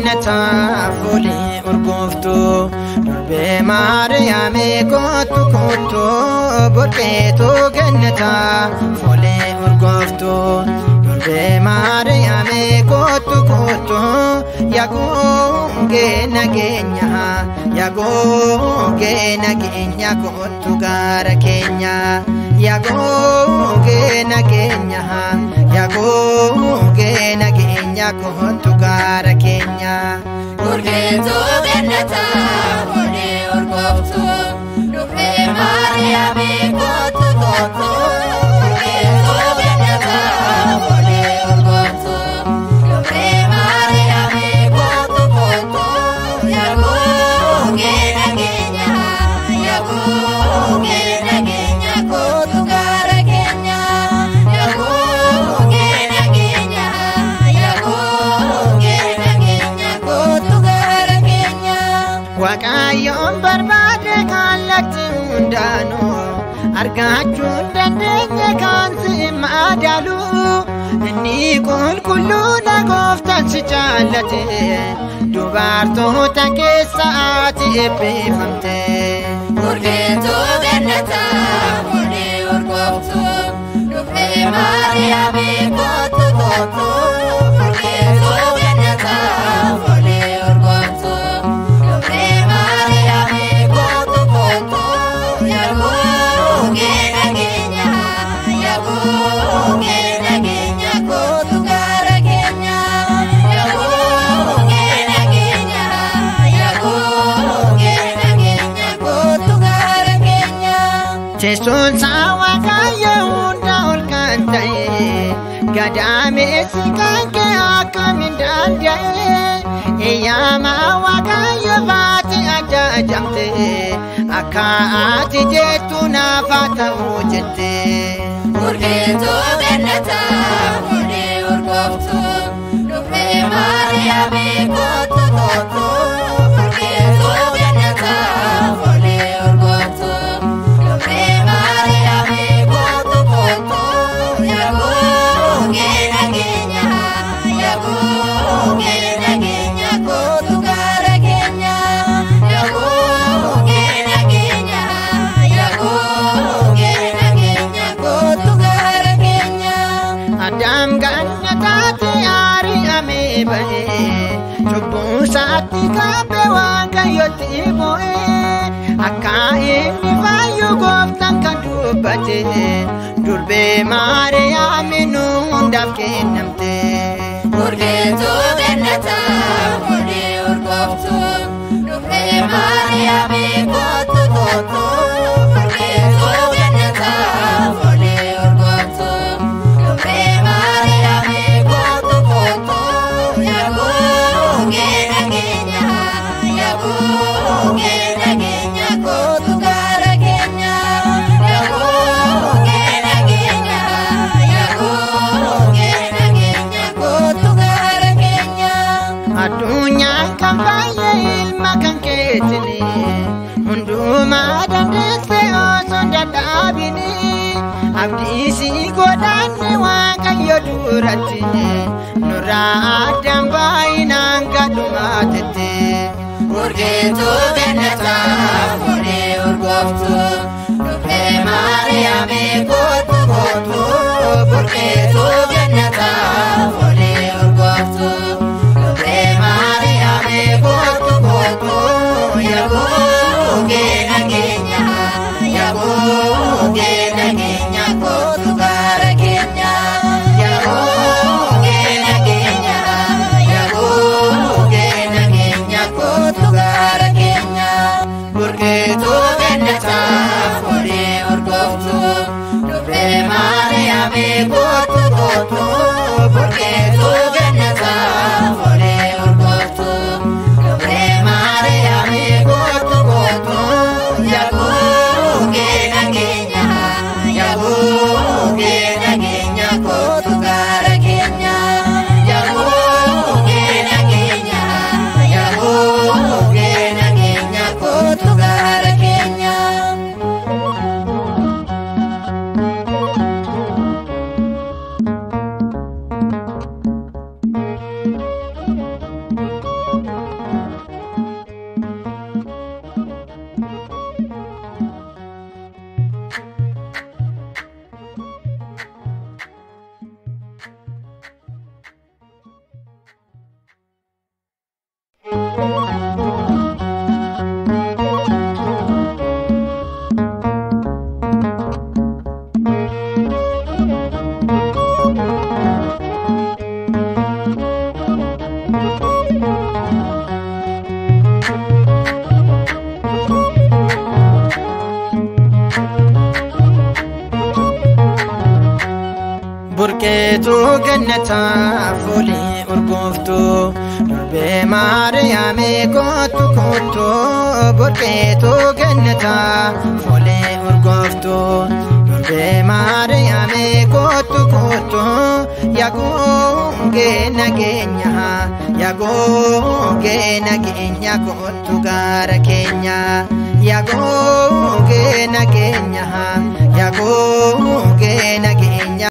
gannata fulee urgooftu durbee Maariyaamii kootu kootu burqeetu gannata fulee urgooftu durbee Maariyaamii kootu kootu yaagooge nageenya kootu gaara keenya yaagooge nageenya kootu gaara keenya Burqeetu gannata fulee urgooftu durbee Maariyaamii kootu kootu burqeetu gannata fulee urgooftu durbee Maariyaamii kootu kootu yaagooge nageenya kootu gaara keenya yaagooge nageenya kootu gaara keenya Waaqayyoon barbaade kallattii hundaanuu argachuun dandeenye kan si madaalu inni qulqulluudha gooftaan si jaallate dubartoota keessa ati eebbifamte Burqeetu gannata fulee urgooftu durbee Maariyaamii kootu kootu burqeetu gannata fulee urgooftu durbee Maariyaamii kootu kootu yaagooge nageenya kootu gaara keenya yaagooge nageenya kootu gaara keenya Teessoon isaa Waaqayyo hunda ol kan ta'e gadaameessi kan kee akkamiin danda'e eeyyamaa Waaqayyo baate ajajamte akka ati jettu naaf haa ta'u jette Burqeetu gannata fulee urgooftu durbee Maariyaamii kootu kootu burqeetu gannata fulee urgooftu durbee Maariyaamii kootu kootu yaagooge nageenya kootu gaara keenya yaagooge nageenya kootu gaara keenya Adam gannataatti ari'amee ba'ee cubbuu isaatti qabee Waaqayyotti bu'ee akka inni fayyu gooftaan kan dubbate durbee Maariyaamiin hundaaf kennamte Burqeetu gannata fulee urgooftu durbee Maariyaamii kootu kootu burqeetu gannata fulee urgooftu durbee Maariyaamii kootu kootu yaagooge nageenya kootu gaara keenya yaagooge nageenya kootu gaara keenya Addunyaan kan baay'ee ilma kan keetini hundumaa dandeesse osoo dadhaabini abdii si godhanne Waaqayyo duratti nurraa addaan baay'inaan gadhumaatetti Burqeetu gannata fulee urgooftu durbee Maariyaamii kootu kootu burqeetu gannata fulee urgooftu durbee Maariyaamii kootu kootu yaagooge nageenya kootu gaara keenya yaagooge nageenya kootu gaara keenya Burqeetu gannata fulee urgooftu durbee Maariyaamii kootu kootu burqeetu gannata fulee urgooftu durbee Maariyaamii kootu kootu burqeetu gannata foolii urgooftu durbee maariyaamee kottu kottu burqeetu gannata foolii urgooftu durbee maariyaamee kottu kottu yaagooge nageenya yaagooge nageenya kottu gaara keenya yaagooge nageenya yaagooge nageenya